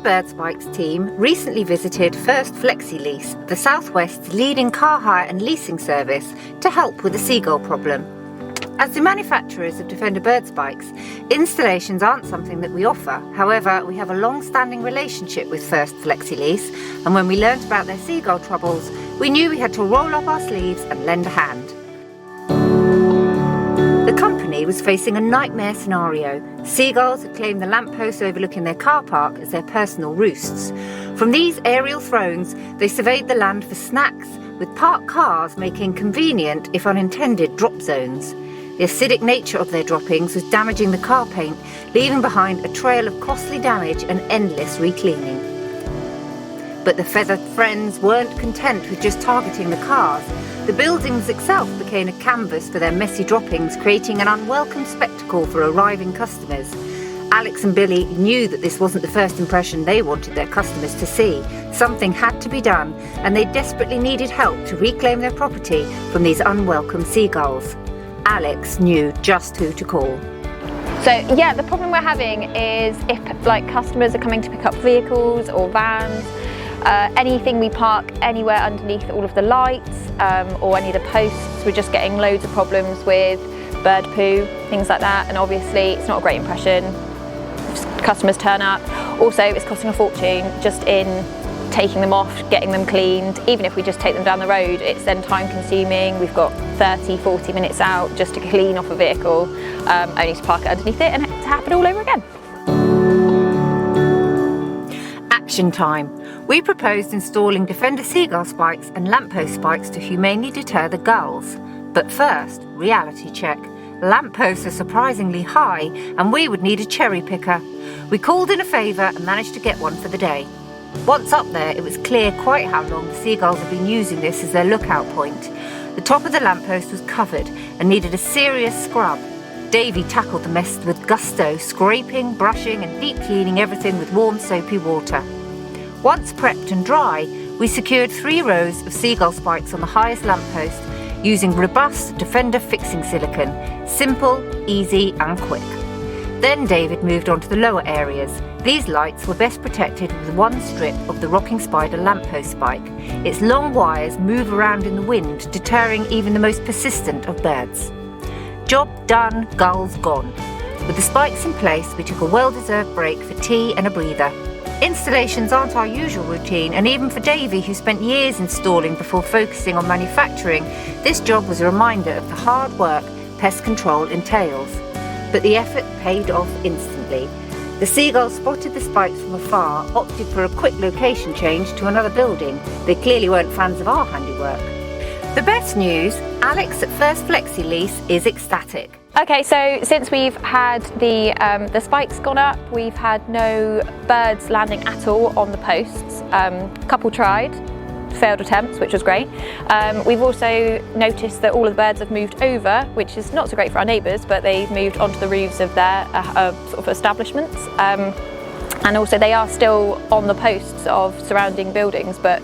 Bird Spikes team recently visited First Flexi Lease, the Southwest's leading car hire and leasing service, to help with the seagull problem. As the manufacturers of Defender bird spikes, installations aren't something that we offer. However, we have a long-standing relationship with First Flexi Lease, and when we learnt about their seagull troubles, we knew we had to roll up our sleeves and lend a hand. The company was facing a nightmare scenario. Seagulls had claimed the lampposts overlooking their car park as their personal roosts. From these aerial thrones, they surveyed the land for snacks, with parked cars making convenient, if unintended, drop zones. The acidic nature of their droppings was damaging the car paint, leaving behind a trail of costly damage and endless recleaning. But the feathered friends weren't content with just targeting the cars. The buildings itself became a canvas for their messy droppings, creating an unwelcome spectacle for arriving customers. Alex and Billy knew that this wasn't the first impression they wanted their customers to see. Something had to be done, and they desperately needed help to reclaim their property from these unwelcome seagulls. Alex knew just who to call. So yeah, the problem we're having is if customers are coming to pick up vehicles or vans, anything we park anywhere underneath all of the lights or any of the posts, we're just getting loads of problems with bird poo, things like that, and obviously it's not a great impression. Customers turn up. Also, it's costing a fortune just in taking them off, getting them cleaned. Even if we just take them down the road, it's then time consuming. We've got 30-40 minutes out just to clean off a vehicle, only to park it underneath it and to happen all over again. Action time. We proposed installing Defender seagull spikes and lamppost spikes to humanely deter the gulls. But first, reality check. Lampposts are surprisingly high, and we would need a cherry picker. We called in a favour and managed to get one for the day. Once up there, it was clear quite how long the seagulls had been using this as their lookout point. The top of the lamppost was covered and needed a serious scrub. Davy tackled the mess with gusto, scraping, brushing and deep cleaning everything with warm soapy water. Once prepped and dry, we secured 3 rows of seagull spikes on the highest lamppost using robust Defender fixing silicone. Simple, easy and quick. Then David moved on to the lower areas. These lights were best protected with one strip of the rocking spider lamppost spike. Its long wires move around in the wind, deterring even the most persistent of birds. Job done, gulls gone. With the spikes in place, we took a well-deserved break for tea and a breather. Installations aren't our usual routine, and even for Davy, who spent years installing before focusing on manufacturing, this job was a reminder of the hard work pest control entails. But the effort paid off instantly. The seagulls spotted the spikes from afar, opted for a quick location change to another building. They clearly weren't fans of our handiwork. The best news, Alex at First Flexi Lease is ecstatic. Okay, so since we've had the spikes gone up, we've had no birds landing at all on the posts. Couple tried, failed attempts, which was great. We've also noticed that all of the birds have moved over, which is not so great for our neighbours, but they've moved onto the roofs of their sort of establishments. And also they are still on the posts of surrounding buildings, but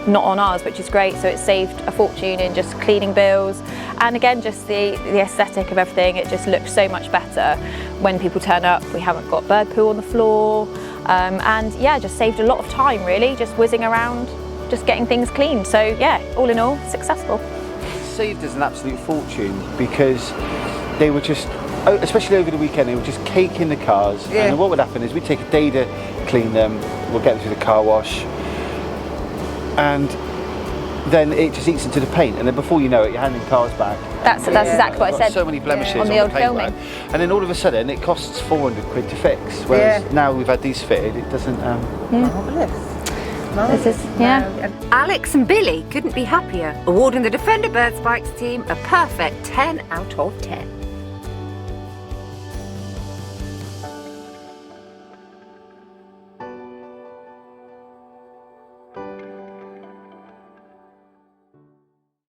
not on ours, which is great. So it's saved a fortune in just cleaning bills, and again just the aesthetic of everything. It just looks so much better when people turn up. We haven't got bird poo on the floor, and yeah, just saved a lot of time really, just whizzing around, just getting things cleaned. So yeah, all in all, successful. Saved us an absolute fortune because they were just, especially over the weekend, they were just caking the cars. Yeah. And what would happen is we'd take a day to clean them, we'll get them through the car wash, and then it just eats into the paint, and then before you know it, you're handing cars back. That's exactly what I said. So many blemishes on the old filming. And then all of a sudden it costs 400 quid to fix, whereas now we've had these fitted, it doesn't... Alex and Billy couldn't be happier, awarding the Defender Bird Spikes team a perfect 10 out of 10.